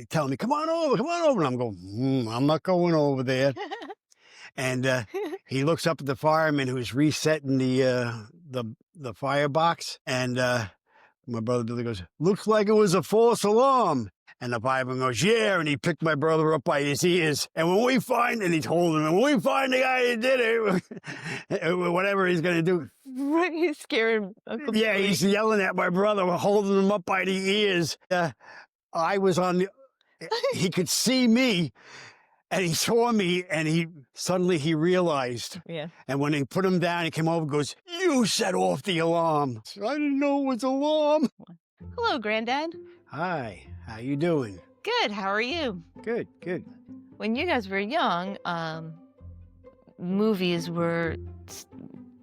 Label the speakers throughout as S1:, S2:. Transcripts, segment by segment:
S1: telling me, come on over, come on over. And I'm going, I'm not going over there. And he looks up at the fireman who's resetting the firebox. And my brother Billy goes, looks like it was a false alarm. And the fireman goes, yeah. And he picked my brother up by his ears. And when we find, and he told him, when we find the guy who did it, whatever he's going to do.
S2: Right, he's scared him
S1: Yeah,
S2: completely.
S1: he's yelling at my brother, holding him up by the ears. I was on the, he could see me. And he saw me, and he realized.
S2: Yeah.
S1: And when he put him down, he came over and goes, you set off the alarm. So I didn't know it was alarm.
S2: Hello, Granddad.
S1: Hi, how you doing?
S2: Good, how are you?
S1: Good, good.
S2: When you guys were young, movies were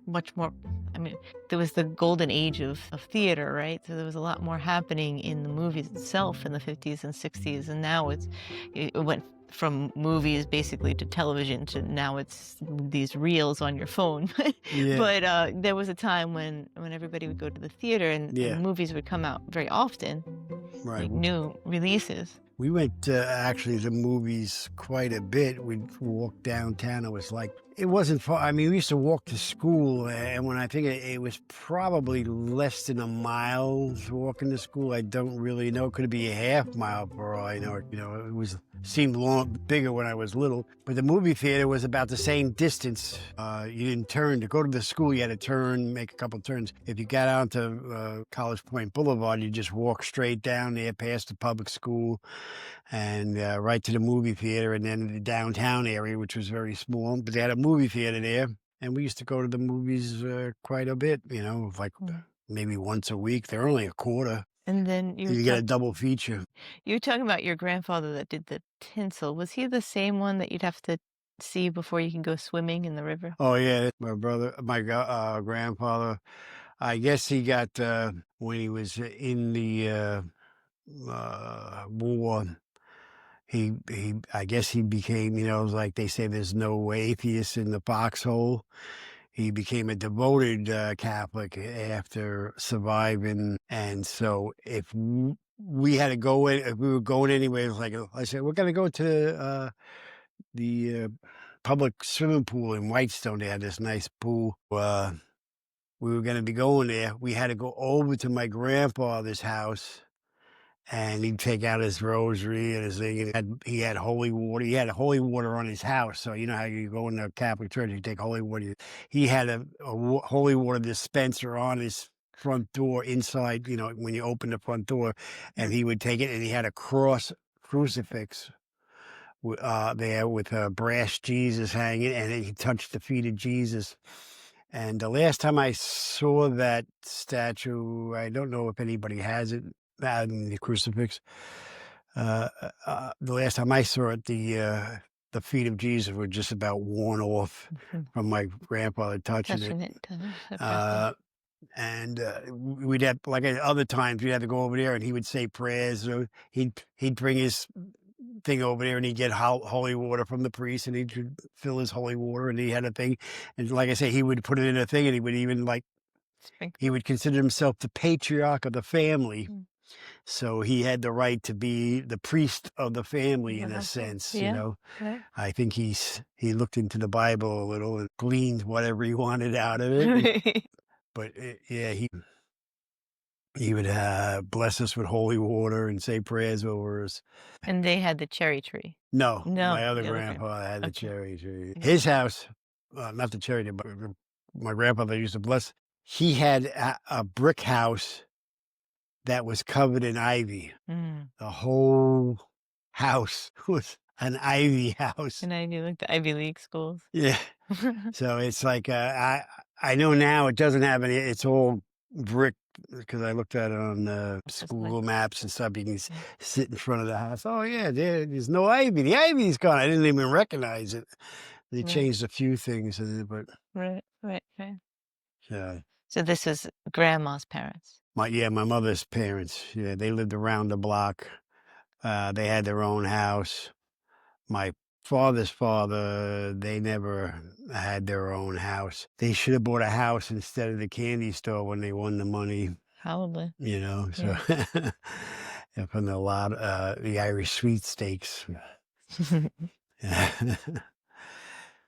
S2: much more, I mean, there was the golden age of theater, right? So there was a lot more happening in the movies itself in the 50s and 60s, and now it went from movies basically to television to now it's these reels on your phone.
S1: Yeah.
S2: But there was a time when everybody would go to the theater and movies would come out very often,
S1: Right.
S2: like new releases.
S1: We went actually to movies quite a bit. We'd walk downtown. It wasn't far. I mean, we used to walk to school, and when I think it was probably less than a mile walking to school. I don't really know. Could it be a half mile for all I know? It seemed bigger when I was little. But the movie theater was about the same distance. You didn't turn. To go to the school, you had to turn, make a couple turns. If you got out to College Point Boulevard, you just walk straight down there past the public school and right to the movie theater, and then the downtown area, which was very small. But they had a movie theater there, and we used to go to the movies quite a bit, like maybe once a week. They're only a quarter.
S2: And then
S1: You get a double feature.
S2: you were talking about your grandfather that did the tinsel. Was he the same one that you'd have to see before you can go swimming in the river?
S1: Oh, yeah. My grandfather, I guess he got, when he was in the war, I guess he became, like they say, there's no atheist in the foxhole. He became a devoted Catholic after surviving. And so if we had to go in, if we were going anywhere, it was like, I said, we're going to go to the public swimming pool in Whitestone. They had this nice pool. We were going to be going there. We had to go over to my grandfather's house. And he'd take out his rosary and his thing. And he had holy water. He had holy water on his house. So you know how you go in the Catholic Church, you take holy water. He had a holy water dispenser on his front door inside, when you open the front door. And he would take it, and he had a crucifix there with a brass Jesus hanging, and then he touched the feet of Jesus. And the last time I saw that statue, I don't know if anybody has it, the crucifix. The last time I saw it, the feet of Jesus were just about worn off from my grandfather touching it. And we'd have, like at other times, we'd have to go over there, and he would say prayers. Or he'd bring his thing over there, and he'd get holy water from the priest, and he'd fill his holy water, and he had a thing. And like I say, he would put it in a thing, and he would even he would consider himself the patriarch of the family. So he had the right to be the priest of the family in a sense, Right. I think he looked into the Bible a little and gleaned whatever he wanted out of it. But he would bless us with holy water and say prayers over us.
S2: And they had the cherry tree.
S1: No,
S2: No,
S1: my other grandpa had the cherry tree. His house, not the cherry tree, but my grandfather used to bless. He had a brick house that was covered in ivy. The whole house was an ivy house.
S2: And I knew like the Ivy League schools.
S1: Yeah. So it's like, I know now it doesn't have any, it's all brick, because I looked at it on school maps and stuff. You can sit in front of the house. Oh yeah, there's no ivy. The ivy's gone. I didn't even recognize it. They changed a few things, but
S2: right.
S1: Yeah.
S2: So this was grandma's parents.
S1: My mother's parents. Yeah, they lived around the block. They had their own house. My father's father, they never had their own house. They should have bought a house instead of the candy store when they won the money.
S2: Probably.
S1: So from the Irish sweepstakes.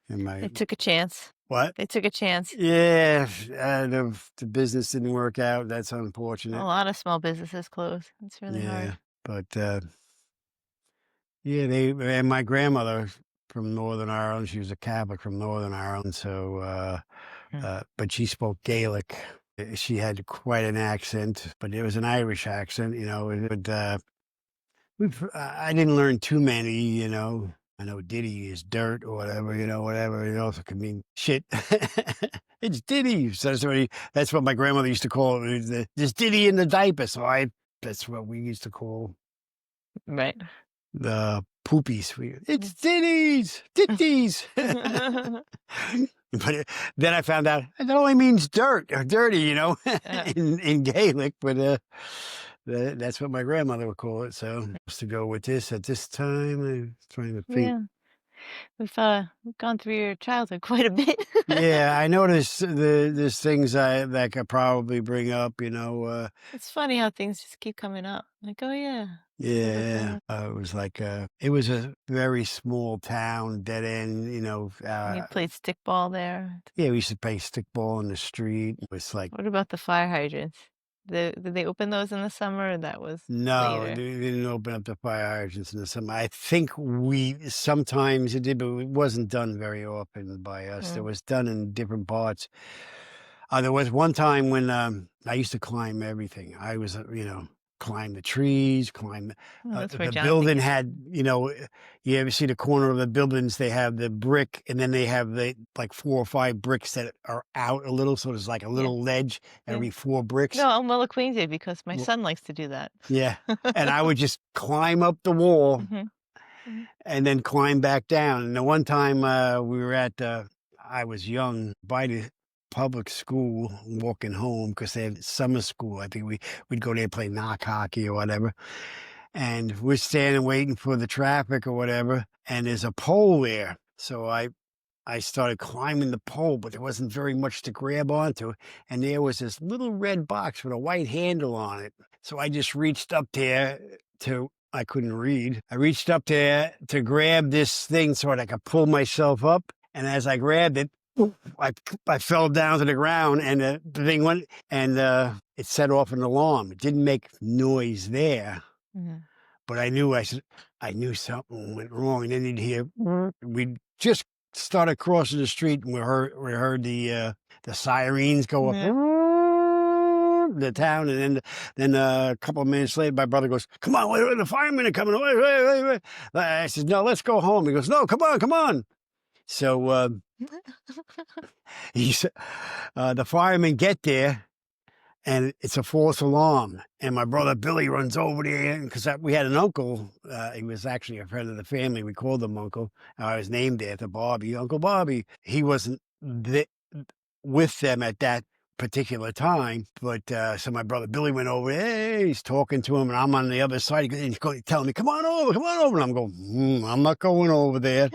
S1: And my
S2: They took a chance.
S1: what?
S2: They took a chance.
S1: Yeah, the business didn't work out. That's
S2: A
S1: unfortunate.
S2: lot of small businesses close. It's really hard.
S1: Yeah, but yeah, they and my grandmother from Northern Ireland. She was a Catholic from Northern Ireland, so
S2: Mm.
S1: but she spoke Gaelic. She had quite an accent, but it was an Irish accent. It would, I didn't learn too many. I know Diddy is dirt or whatever. Whatever. It also could mean shit. It's Diddy. So that's what my grandmother used to call it. There's Diddy in the diaper. So that's what we used to call
S2: Right.
S1: the poopies. It's Diddy's, Ditties. But then I found out it only means dirt or dirty,
S2: Yeah.
S1: in Gaelic. But that's what my grandmother would call it. So just to go with this at this time, I'm trying to think.
S2: Yeah. We've gone through your childhood quite a bit.
S1: Yeah, I noticed there's things that I could probably bring up.
S2: It's funny how things just keep coming up. Like, oh yeah, remember
S1: Yeah,
S2: that.
S1: it was like it was a very small town, dead end.
S2: You played stickball there.
S1: Yeah, we used to play stickball in the street. It was like,
S2: What about the fire hydrants? Did they open those in the summer? Or that was
S1: no,
S2: later.
S1: they didn't open up the fire hydrants in the summer. I think we sometimes it did, but it wasn't done very often by us. It
S2: Mm.
S1: was done in different parts. There was one time when I used to climb everything. I was, climb the trees, climb
S2: Oh, that's where
S1: the
S2: Jonathan
S1: building
S2: gets.
S1: had, you ever see the corner of the buildings? They have the brick, and then they have the like 4 or 5 bricks that are out a little, so there's like a
S2: Yeah,
S1: little ledge
S2: yeah.
S1: every 4 bricks.
S2: No, I'm well acquainted because my son likes to do that.
S1: Yeah, and I would just climb up the wall
S2: Mhm, mhm.
S1: and then climb back down. And the one time we were I was young, by the public school, walking home because they had summer school. I think we'd go there and play knock hockey or whatever. And we're standing waiting for the traffic or whatever, and there's a pole there. So I started climbing the pole, but there wasn't very much to grab onto. And there was this little red box with a white handle on it. So I just reached up there I couldn't read. I reached up there to grab this thing so that I could pull myself up. And as I grabbed it, I, I fell down to the ground, and the thing went, and it set off an alarm. It didn't make noise there,
S2: Mhm.
S1: but I knew something went wrong. And then you'd hear, we just started crossing the street, and we heard the sirens go up
S2: Yeah.
S1: the town, and then a couple of minutes later, my brother goes, "Come on, wait, the firemen are coming! Wait, wait, wait, wait!" I said, "No, let's go home." He goes, "No, come on, come on." So he said, the firemen get there, and it's a false alarm. And my brother Billy runs over there because we had an uncle. He was actually a friend of the family. We called him Uncle. I was named after Bobby, Uncle Bobby. He wasn't with them at that particular time, but so my brother Billy went over there. Hey, he's talking to him, and I'm on the other side. And he's telling me, "Come on over, come on over." And I'm going, "I'm not going over there."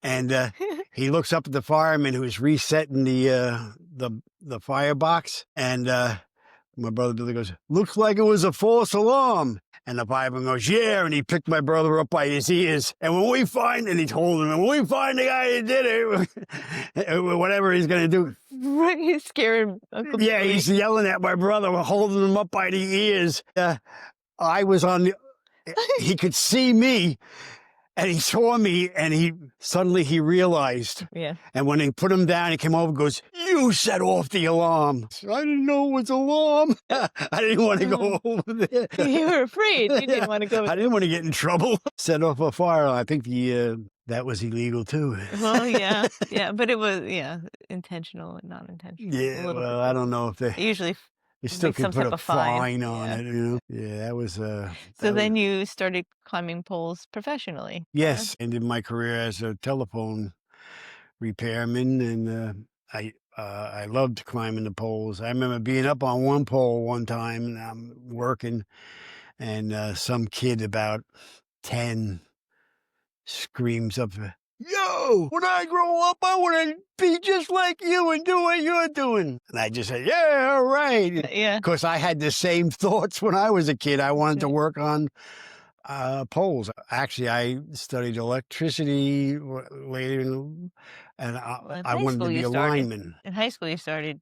S1: And he looks up at the fireman who's resetting the firebox, and my brother Billy goes, "Looks like it was a false alarm." And the fireman goes, "Yeah," and he picked my brother up by his ears. And and he told him, "And when we find the guy who did it, whatever he's going to do."
S2: Right, he's scaring Uncle
S1: Yeah,
S2: Billy.
S1: he's yelling at my brother, holding him up by the ears. I was on the, he could see me, and he saw me, and he realized.
S2: Yeah.
S1: And when he put him down, he came over and goes, "You set off the alarm." I didn't know it was alarm. I didn't want to
S2: Oh.
S1: go over there.
S2: You were afraid. You didn't wanna go.
S1: I didn't want to get in trouble. Set off a fire. I think that was illegal too.
S2: Well, yeah, yeah, but it was, yeah, intentional and non-intentional, a
S1: Yeah,
S2: little bit
S1: well, I
S2: both.
S1: don't know if
S2: They usually
S1: they still
S2: make
S1: can
S2: some
S1: put
S2: type
S1: a
S2: of fine,
S1: fine on
S2: yeah.
S1: it. Yeah, that was
S2: So
S1: that was
S2: then you started climbing poles professionally, yeah?
S1: yes. Ended my career as a telephone repairman, and I loved climbing the poles. I remember being up on one pole one time, and I'm working, and some kid about 10 screams up, yo, when I grow up, I want to be just like you and do what you're doing. And I just said, yeah, all right.
S2: Yeah.
S1: Of course, I had the same thoughts when I was a kid. I wanted to
S2: Right.
S1: work on poles. Actually, I studied electricity later, and
S2: Well, in
S1: I
S2: high
S1: wanted
S2: school
S1: to be
S2: you
S1: a
S2: started.
S1: lineman.
S2: In high school you started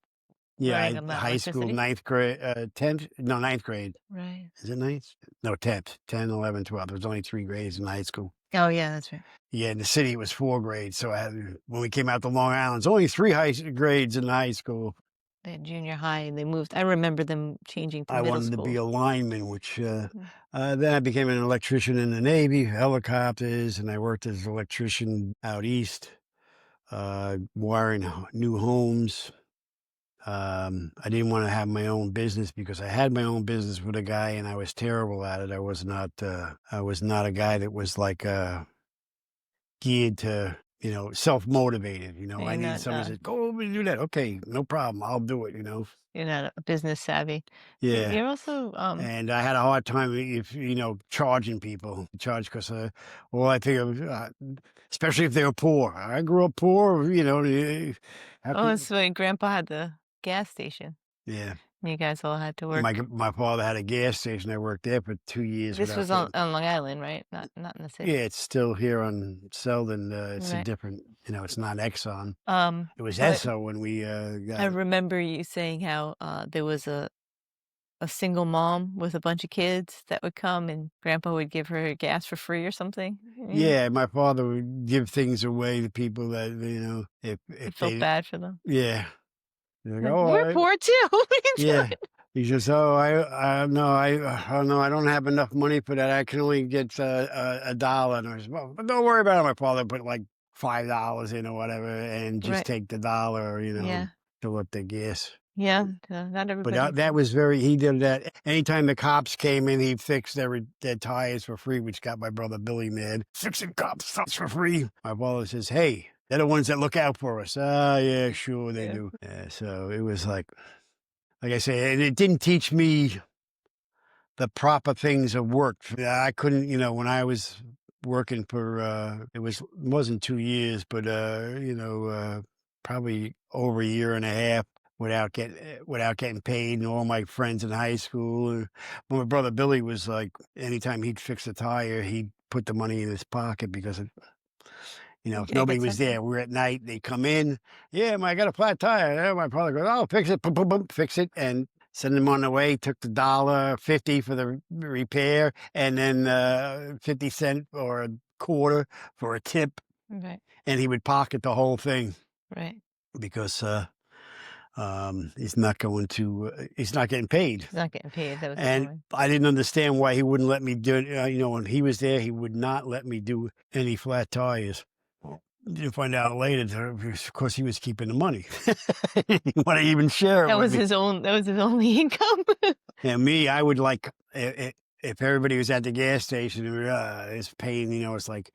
S1: Yeah,
S2: learning about
S1: high school,
S2: electricity.
S1: ninth grade, 10th, no, ninth grade.
S2: Right.
S1: Is it ninth? No, 10th, 10, 11, 12. There was only 3 grades in high school.
S2: Oh, yeah, that's right.
S1: Yeah, in the city, it was 4 grades. So when we came out to Long Island, it's only three grades in high school.
S2: They had junior high and they moved. I remember them changing to
S1: I
S2: middle
S1: wanted to be
S2: school.
S1: a lineman, which
S2: Mm.
S1: then I became an electrician in the Navy, helicopters, and I worked as an electrician out east, wiring new homes. I didn't want to have my own business because I had my own business with a guy and I was terrible at it. I was not a guy that was like, geared to, self-motivated. I
S2: You're
S1: needed
S2: not
S1: somebody that says, go over and do that. Okay, no problem. I'll do it.
S2: you're not a business savvy.
S1: Yeah.
S2: You're also
S1: And I had a hard time if, charging people, charge because, well, I think, especially if they were poor. I grew up poor, how
S2: oh,
S1: could,
S2: that's why Grandpa had the gas station.
S1: yeah.
S2: You guys all had to
S1: My
S2: work.
S1: my father had a gas station. I worked there for 2 years
S2: This
S1: without
S2: was
S1: getting.
S2: on Long Island, right? Not in the
S1: Yeah,
S2: city.
S1: it's still here on Selden. It's a
S2: Right.
S1: different, it's not Exxon. It was
S2: But
S1: Esso when we
S2: I
S1: got.
S2: remember you saying how there was a single mom with a bunch of kids that would come and Grandpa would give her gas for free or something. Yeah.
S1: Yeah, my father would give things away to people that
S2: You
S1: if
S2: felt
S1: they.
S2: bad for them.
S1: Yeah, they're like,
S2: Like,
S1: oh,
S2: we're poor too. What are you
S1: yeah.
S2: doing?
S1: He says, oh, I no, oh no, I don't have enough money for that. I can only get a dollar. And I was, well, but don't worry about it. My father put like $5 in or whatever, and just
S2: Right.
S1: take the dollar,
S2: Yeah.
S1: fill up the gas.
S2: Yeah. Not
S1: But
S2: everybody.
S1: that was he did that. Anytime the cops came in, he fixed their tires for free, which got my brother Billy mad. Fixing cops stuff for free. My father says, hey, they're the ones that look out for us. Ah, yeah, sure they
S2: Yeah.
S1: do. So it was like I say, and it didn't teach me the proper things of work. I couldn't, when I was working for, wasn't 2 years, but, probably over a year and a half without getting paid, and all my friends in high school. My brother Billy was like, anytime he'd fix a tire, he'd put the money in his pocket because if
S2: I
S1: nobody
S2: get
S1: was
S2: something.
S1: there, we're at night, they come in, yeah, I got a flat tire. Yeah, my father goes, oh, fix it, boom, boom, boom, fix it, and send him on the way. Took the $1.50 for the repair, and then 50 cent or a quarter for a tip,
S2: Right.
S1: and he would pocket the whole thing
S2: Right.
S1: because he's not getting paid.
S2: He's not getting paid. That was the
S1: And
S2: point.
S1: I didn't understand why he wouldn't let me do it. When he was there, he would not let me do any flat tires. Didn't find out later that, of course, he was keeping the money. He didn't want to even share it
S2: That
S1: with
S2: was
S1: me.
S2: his own. That was his only income.
S1: And me, I would like if everybody was at the gas station, it's pain. It's like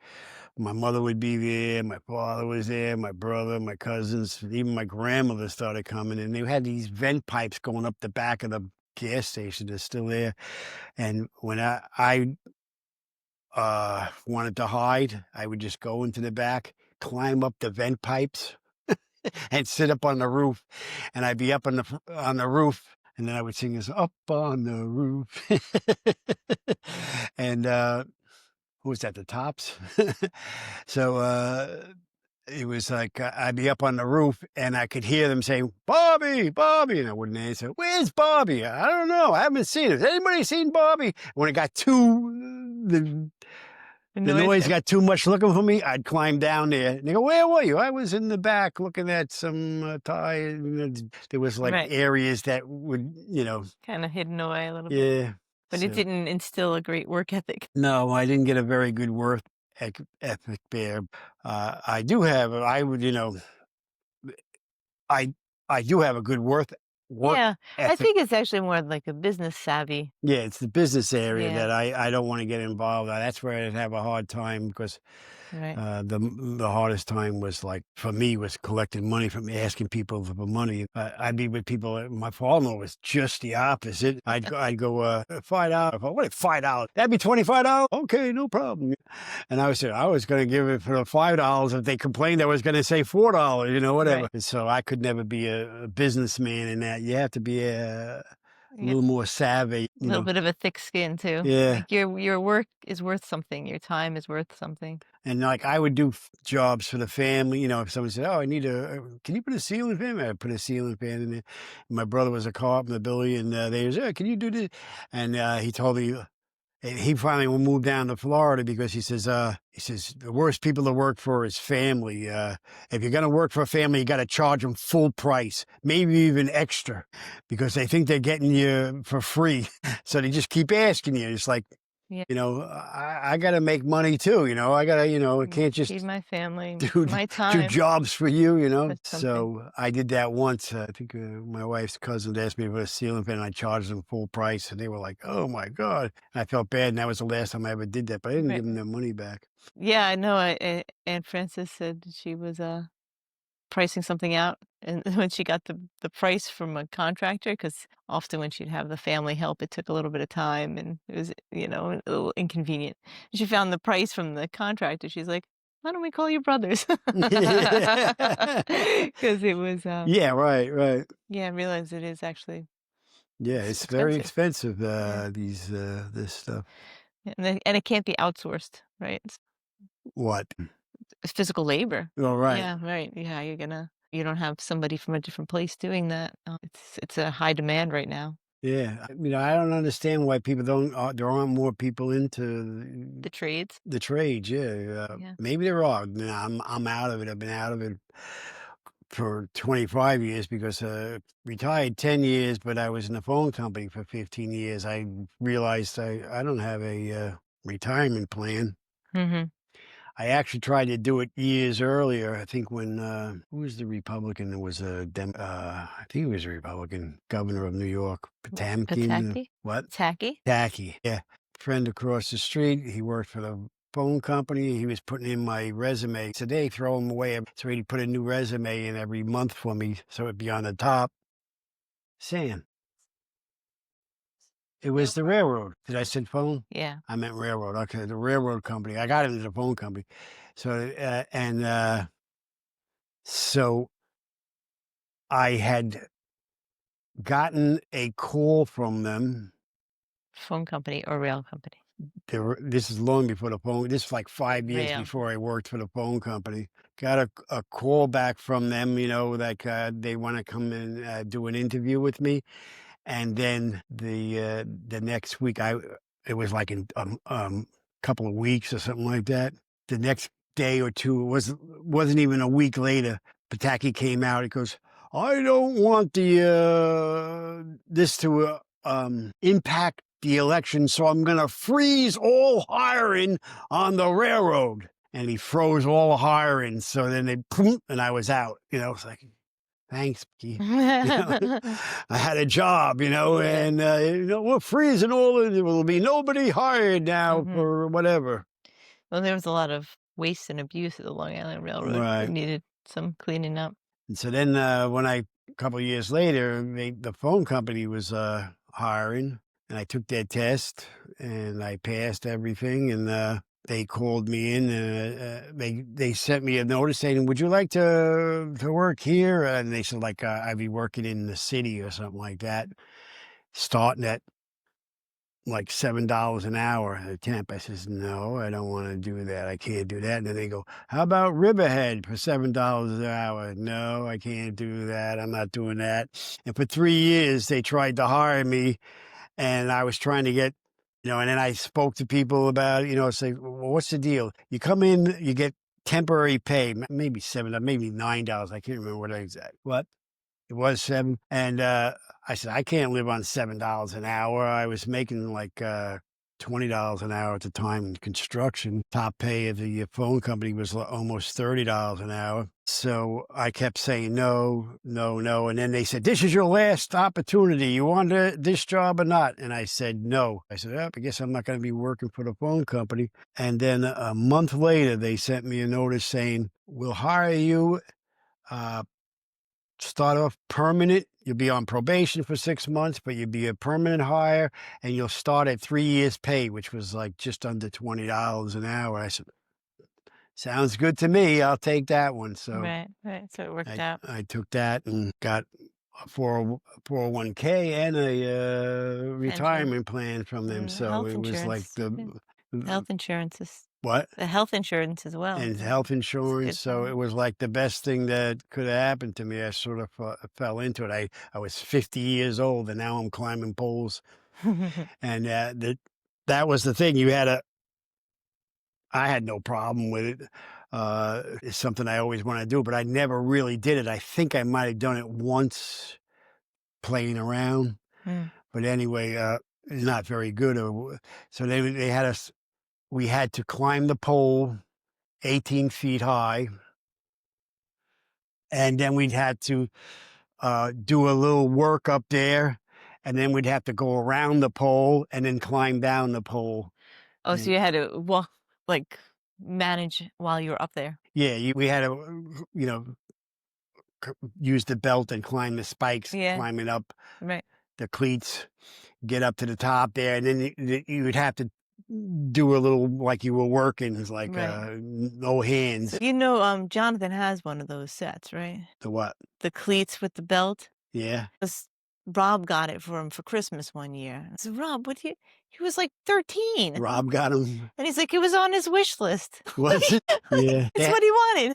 S1: my mother would be there, my father was there, my brother, my cousins, even my grandmother started coming, and they had these vent pipes going up the back of the gas station. They're still there. And when I wanted to hide, I would just go into the back, climb up the vent pipes, and sit up on the roof. And I'd be up on the roof, and then I would sing this "Up on the Roof," and who was that? The Tops. So it was like I'd be up on the roof, and I could hear them saying "Bobby, Bobby," and I wouldn't answer. Where's Bobby? I don't know. I haven't seen it. Has anybody seen Bobby? When it got
S2: The
S1: the
S2: noise
S1: noise
S2: got
S1: got too much looking for me, I'd climb down there. And they go, where were you? I was in the back looking at some tires. There was like
S2: right.
S1: areas that would,
S2: Kind of hidden away a little bit,
S1: yeah.
S2: but it
S1: So,
S2: didn't instill a great work ethic.
S1: no, I didn't get a very good work ethic there. I do have, I would, I, I do have a good work
S2: Yeah, I
S1: ethic.
S2: think it's actually more like a business savvy.
S1: Yeah, it's the business area
S2: Yeah,
S1: that I don't wanna get involved. That's where I'd have a hard time because
S2: right.
S1: the hardest time was, like, for me, was collecting money from asking people for money. I'd be with people my father-in-law was just the opposite. I'd go, $5. "What, $5? That'd be $25? Okay, no problem." And I was gonna give it for the $5. If they complained, I was gonna say $4, whatever.
S2: Right.
S1: And so I could never be a businessman in that. You have to be a
S2: Yeah.
S1: little more savvy,
S2: A little bit of a thick skin too.
S1: Yeah.
S2: Like your work is worth something. Your time is worth something.
S1: And, like, I would do jobs for the family, if someone said, "Oh, I need can you put a ceiling fan?" I'd put a ceiling fan in there. My brother was a carpenter, Billy, and, they was, "Can you do this?" And, he told me and he finally moved down to Florida because he says, "The worst people to work for is family. If you're gonna work for a family, you gotta charge them full price, maybe even extra, because they think they're getting you for free." So they just keep asking you. It's like,
S2: Yeah.
S1: I gotta make money too, I gotta, I
S2: Yeah.
S1: can't
S2: Feed
S1: just
S2: my family,
S1: do
S2: my
S1: do
S2: time.
S1: jobs for you.
S2: That's something.
S1: So I did that once. I think my wife's cousin asked me for a ceiling fan. I charged them full price, and they were like, "Oh my god!" And I felt bad, and that was the last time I ever did that. But I didn't
S2: Right.
S1: give them their money back.
S2: Yeah, I know. Aunt Frances said she was pricing something out, and when she got the price from a contractor, because often when she'd have the family help, it took a little bit of time, and it was, a little inconvenient. She found the price from the contractor, she's like, "Why don't we call you brothers?" Because it was,
S1: Yeah, right, right.
S2: yeah, I realized it is actually
S1: Yeah, it's very
S2: expensive.
S1: expensive.
S2: Yeah,
S1: This stuff.
S2: and it can't be outsourced, right?
S1: What?
S2: It's physical labor.
S1: All right.
S2: Yeah, right, yeah, you don't have somebody from a different place doing that. It's a high demand right now.
S1: Yeah, I don't understand why people don't. There aren't more people into
S2: The trades.
S1: the trades. Yeah,
S2: Yeah.
S1: maybe there are. I'm out of it. I've been out of it for 25 years because retired 10 years, but I was in the phone company for 15 years. I realized I don't have a retirement plan.
S2: Mhm.
S1: I actually tried to do it years earlier. I think when who was the Republican that was I think he was a Republican governor of New York, Potamkin.
S2: Pataki?
S1: What?
S2: Tacky?
S1: Tacky. Yeah. Friend across the street. He worked for the phone company. He was putting in my resume. Today, throw him away. So he'd put a new resume in every month for me, so it'd be on the top. Sam, it
S2: No
S1: was the
S2: problem.
S1: railroad. Did I said phone?
S2: Yeah.
S1: I meant railroad. Okay, the railroad company. I got into the phone company. So so I had gotten a call from them.
S2: Phone company or rail company?
S1: This is long before the phone. This is like 5 years
S2: Rail.
S1: before I worked for the phone company. Got a call back from them, like they want to come and do an interview with me. And then the next week, it was like in couple of weeks or something like that. The next day or two, wasn't even a week later. Pataki came out. He goes, "I don't want this to impact the election, so I'm going to freeze all hiring on the railroad." And he froze all hiring. So then and I was out. It's like, thanks, Keith. You know, I had a job,
S2: Yeah.
S1: and we're freezing all of it. There will be nobody hired now
S2: Mhm.
S1: for whatever.
S2: Well, there was a lot of waste and abuse at the Long Island Railroad that
S1: Right.
S2: needed some cleaning up.
S1: And so then when a couple of years later, the phone company was hiring, and I took their test and I passed everything, and they called me in. They sent me a notice saying, "Would you like to work here?" And they said like I'd be working in the city or something like that, starting at like $7 an hour at a temp. I says, "No, I don't want to do that. I can't do that." And then they go, "How about Riverhead for $7 an hour?" "No, I can't do that. I'm not doing that." And for 3 years, they tried to hire me, and I was trying to get, and then I spoke to people about, say, "Well, what's the deal? You come in, you get temporary pay, maybe maybe $9. I can't remember what exact. What? It was 7, and, I said, "I can't live on $7 an hour." I was making like, $20 an hour at the time in construction. Top pay of the phone company was almost $30 an hour. So I kept saying no, no, no. And then they said, "This is your last opportunity. You want this job or not?" And I said, "No." I said, "Oh, I guess I'm not going to be working for the phone company." And then a month later, they sent me a notice saying, "We'll hire you. Uh, Start off permanent. You'll be on probation for 6 months, but you'll be a permanent hire, and you'll start at 3 years' pay," which was like just under $20 an hour. I said, "Sounds good to me. I'll take that one." So
S2: Right, right. So it worked
S1: I
S2: out.
S1: I took that and got a 401k and a
S2: Pension,
S1: retirement plan from them. So
S2: health
S1: it was like
S2: insurance. Yeah.
S1: the
S2: Health insurance is
S1: what?
S2: the health insurance as well.
S1: And health
S2: It's a
S1: insurance.
S2: good
S1: So it was like the best thing that could have happened to me. I sort of fell into it. I was 50 years old and now I'm climbing poles.
S2: time.
S1: And that was the thing. I had no problem with it. It's something I always want to do, but I never really did it. I think I might have done it once playing around,
S2: Mm.
S1: but anyway, not very good. So they had us, we had to climb the pole 18 feet high. And then we'd had to do a little work up there, and then we'd have to go around the pole and then climb down the pole.
S2: Oh, so
S1: And
S2: you had to walk, like, manage while you were up there.
S1: yeah, we had to, you know, use the belt and climb the spikes,
S2: Yeah,
S1: climbing up
S2: right,
S1: the cleats, get up to the top there, and then you would have to do a little like you were working. It's like
S2: right.
S1: no
S2: So,
S1: hands.
S2: Jonathan has one of those sets, right?
S1: The what?
S2: The cleats with the belt.
S1: Yeah,
S2: 'Cause Rob got it for him for Christmas one year. I said, "Rob, what do you" he was, like, 13.
S1: Rob got them.
S2: And he's like, "It was on his wish list."
S1: Was it? Yeah.
S2: It's what he wanted.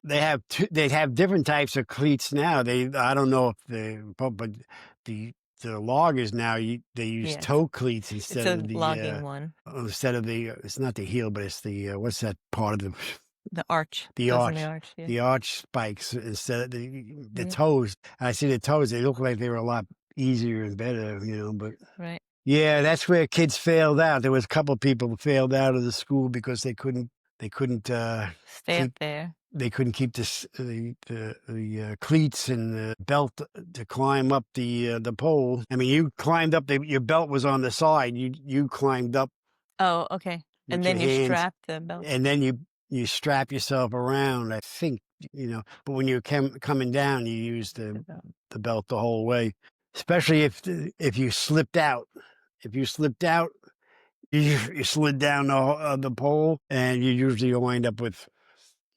S1: They have different types of cleats now. I don't know if but the loggers now, they use
S2: Yes.
S1: toe cleats
S2: It's
S1: instead
S2: a
S1: of
S2: logging one.
S1: it's not the heel, but it's the what's that part of
S2: The arch.
S1: the
S2: Goes in the
S1: arch,
S2: arch, yeah.
S1: the arch spikes instead of the
S2: Yeah,
S1: toes. I see the toes; they look like they were a lot easier and better, but
S2: right.
S1: yeah, that's where kids failed out. There was a couple of people who failed out of the school because they couldn't
S2: Stay up
S1: keep
S2: there.
S1: they couldn't keep cleats and the belt to climb up the pole. I mean, you climbed up. Your belt was on the side. You climbed up
S2: Oh, okay. And
S1: with your
S2: then you
S1: hands,
S2: strap the belt
S1: and then you strap yourself around. I think but when you're coming down, you use
S2: to the belt.
S1: the belt the whole way. Especially if you slipped out. If you slipped out, you slid down the pole, and you usually wind up with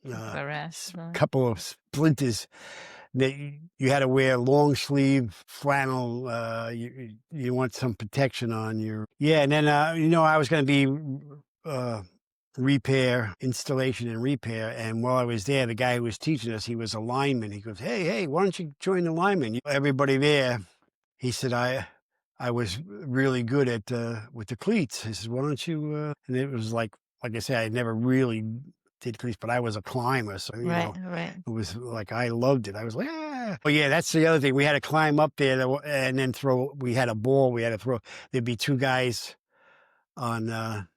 S2: The rest.
S1: couple of splinters that you had to wear long sleeve flannel. You want some protection on your yeah, and then I was going to be installation and repair, and while I was there, the guy who was teaching us, he was a lineman. He goes, "Hey, why don't you join the lineman?" Everybody there, he said, I was really good at with the cleats. He says, "Why don't you?" And it was like I said, I never really did cleats, but I was a climber, so
S2: Right, right.
S1: it was like I loved it. I was like, ah. Oh yeah, that's the other thing. We had to climb up there and then throw. We had a ball. We had to throw. There'd be two guys on.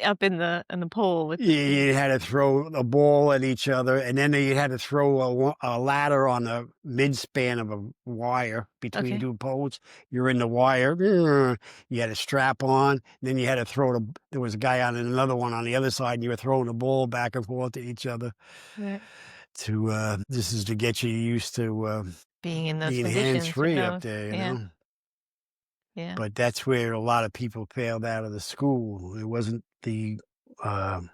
S2: Up in the pole with
S1: You had to throw a ball at each other, and then you had to throw a ladder on the midspan of a wire between
S2: okay.
S1: two poles. You're in the wire. You had a strap on. Then you had to there was a guy on another one on the other side, and you were throwing the ball back and forth to each other.
S2: Right.
S1: This is to get you used to
S2: Being in those
S1: being hands
S2: conditions, who
S1: free up
S2: knows?
S1: there,
S2: Yeah, yeah.
S1: But that's where a lot of people failed out of the school. It wasn't uh,
S2: The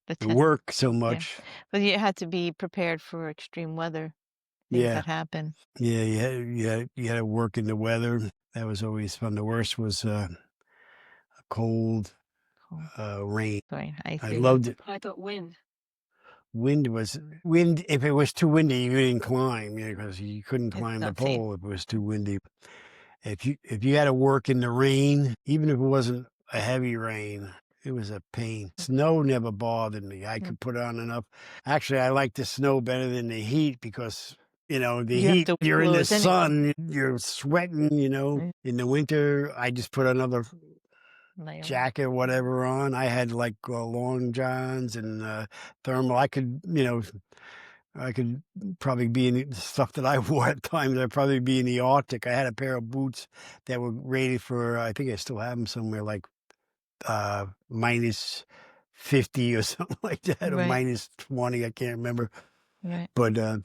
S1: the
S2: test,
S1: work so
S2: yeah.
S1: much.
S2: But you had to be prepared for extreme weather, things
S1: Yeah.
S2: that happen.
S1: Yeah, you had to work in the weather. That was always fun. The worst was a cold
S2: Cold.
S1: rain.
S2: Sorry, I
S1: I
S2: see.
S1: loved it.
S3: I thought wind.
S1: Wind. If it was too windy, you didn't climb, because you couldn't
S2: It's
S1: climb the
S2: not safe.
S1: pole if it was too windy. If you had to work in the rain, even if it wasn't a heavy rain, it was a pain. Snow never bothered me. I
S2: Mm.
S1: could put on enough. Actually, I like the snow better than the heat because, the
S2: You have
S1: heat,
S2: to
S1: you're in the
S2: clothes anyway.
S1: sun, you're sweating,
S2: Right.
S1: In the winter, I just put another
S2: Layer.
S1: jacket, whatever on. I had like long johns and thermal. I could probably be in the stuff that I wore at times. I'd probably be in the Arctic. I had a pair of boots that were rated for, I think I still have them somewhere, like minus 50 or something like that, or
S2: Right.
S1: minus 20. I can't remember.
S2: Right.
S1: But
S2: Right.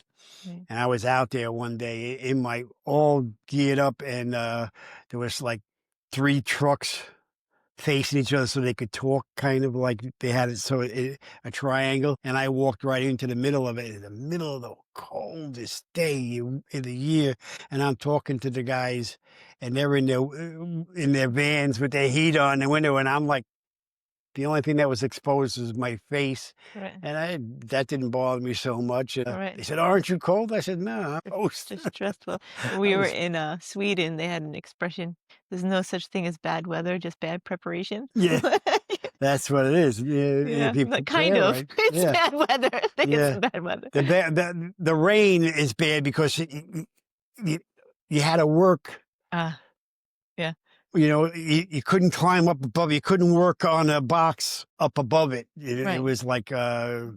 S1: and I was out there one day in my all geared up, and there was like three trucks facing each other so they could talk, kind of like they had it so a triangle, and I walked right into the middle of it in the middle of the coldest day in the year, and I'm talking to the guys, and they're in their vans with their heat on the window, and I'm like, the only thing that was exposed was my face,
S2: Right.
S1: and that didn't bother me so much.
S2: Right.
S1: They said, "Aren't you cold?" I said, "No, I'm
S2: Just
S1: toast."
S2: just stressful. When
S1: I
S2: we were
S1: was,
S2: in, Sweden, they had an expression, "There's no such thing as bad weather, just bad preparation."
S1: yeah, that's what it is. Yeah,
S2: Yeah,
S1: if you
S2: but kind
S1: prepare
S2: of.
S1: right,
S2: It's
S1: yeah,
S2: bad weather. I think it's
S1: yeah.
S2: bad weather.
S1: The rain is bad because you, you had to work.
S2: Ah, yeah,
S1: You couldn't climb up above. You couldn't work on a box up above it. It
S2: right.
S1: was like
S2: Mm,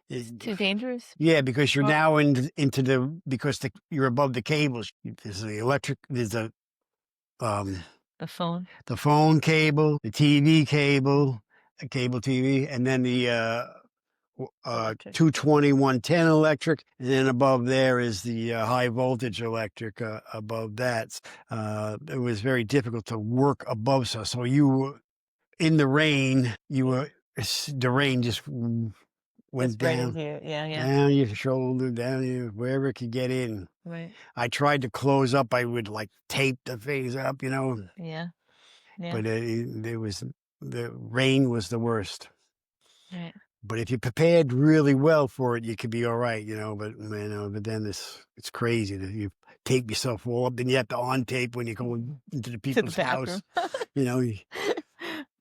S1: it-
S2: too dangerous?
S1: yeah, because you're
S2: Or
S1: now into the because you're above the cables. There's the electric. There's um
S2: the phone?
S1: the phone cable, the TV cable, cable TV, and then the
S2: Electric.
S1: 220, 110 electric, and then above there is the high voltage electric above that. It was very difficult to work above. So you were in the rain, the rain just went
S2: Just right
S1: down,
S2: into you. Yeah, yeah.
S1: down your shoulder, down your, wherever it could get in.
S2: Right.
S1: I tried to close up. I would like tape the face up,
S2: Yeah, yeah,
S1: but the rain was the worst.
S2: right.
S1: But if you prepared really well for it, you could be all right, But but then it's crazy that you tape yourself all up, then you have to on tape when you go into the
S2: To the
S1: people's
S2: bathroom.
S1: house, you know.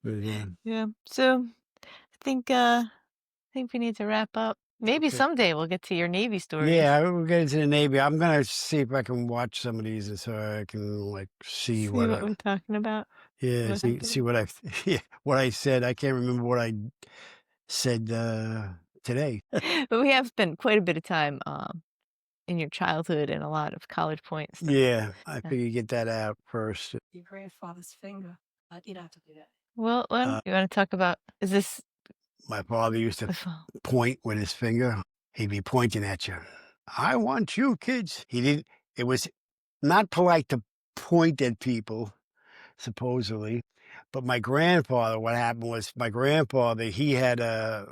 S1: But,
S2: Yeah, so I think we need to wrap up. Maybe
S1: okay.
S2: someday we'll get to your Navy stories.
S1: Yeah, we'll get into the Navy. I'm gonna see if I can watch some of these, and so I can like see
S2: See
S1: what
S2: what we're talking about.
S1: yeah,
S2: What
S1: see
S2: happened?
S1: what I yeah, what I said. I can't remember what I said today.
S2: But we have spent quite a bit of time, in your childhood and a lot of college points. So,
S1: Yeah, I
S2: yeah.
S1: figured get that out first.
S3: Your grandfather's finger. I did have to do that.
S2: Well,
S1: Uh,
S2: you wanna talk about is this
S1: my father used to
S2: the phone?
S1: point with his finger. He'd be pointing at you. I want you kids. He didn't, it was not polite to point at people, supposedly. But my grandfather, what happened was my grandfather, he had a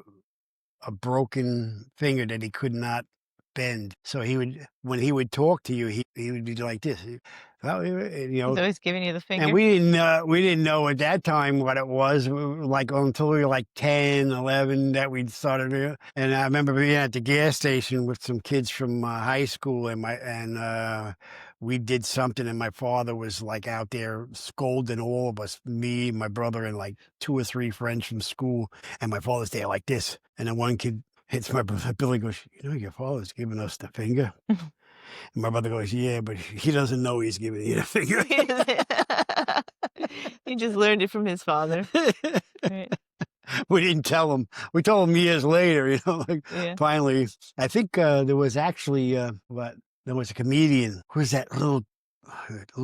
S1: broken finger that he could not bend. So when he would talk to you, he would be like this. Well,
S2: He's always giving you the
S1: and
S2: finger?
S1: we didn't know at that time what it was, like, until we were like 10, 11, that we started and I remember being at the gas station with some kids from high school, and we did something, and my father was, like, out there scolding all of us, me, my brother, and, like, 2 or 3 friends from school, and my father's there like this, and then one kid hits my brother. Billy goes, "Your father's giving us the finger." And my brother goes, "Yeah, but he doesn't know he's giving you the finger."
S2: He just learned it from his father. Right.
S1: We didn't tell him. We told him years later, like,
S2: Yeah.
S1: finally. I think there was actually, there was a comedian. Who's that little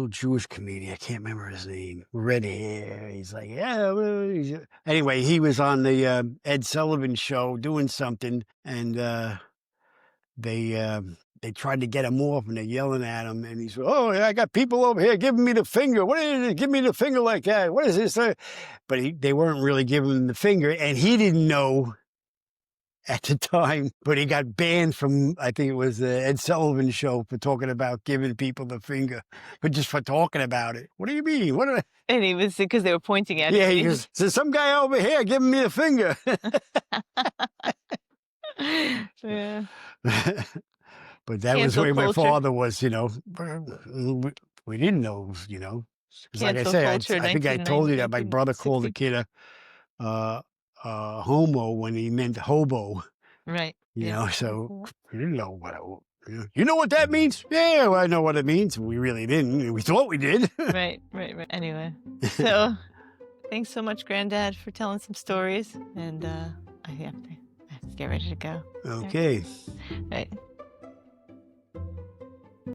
S1: Jewish comedian? I can't remember his name. Red hair. He's like, yeah. Well, anyway, he was on the Ed Sullivan show doing something, and they tried to get him off, and they're yelling at him, and he's, "Oh, yeah, I got people over here giving me the finger. What is it? Give me the finger like that. What is this?" But they weren't really giving him the finger, and he didn't know at the time. But he got banned from, I think it was the Ed Sullivan show, for talking about giving people the finger, but just for talking about it. What do you mean? What?
S2: And he was because they were pointing at
S1: Yeah,
S2: him.
S1: he goes, "There's some guy over here giving me the finger."
S2: Yeah.
S1: But that was the
S2: Cancel
S1: way my
S2: culture.
S1: father was, we didn't know, 'cause like I
S2: Cancel
S1: say,
S2: culture,
S1: I think I told you that my brother called a
S2: 1960.
S1: kid homo when he meant hobo,
S2: Right. Yeah.
S1: so
S2: Mhm.
S1: we didn't know you know what that means? Yeah, well, I know what it means. We really didn't. We thought we did.
S2: Right, right, right. Anyway, so Thanks so much, Granddad, for telling some stories. And I have to get ready to go.
S1: Okay.
S2: All right.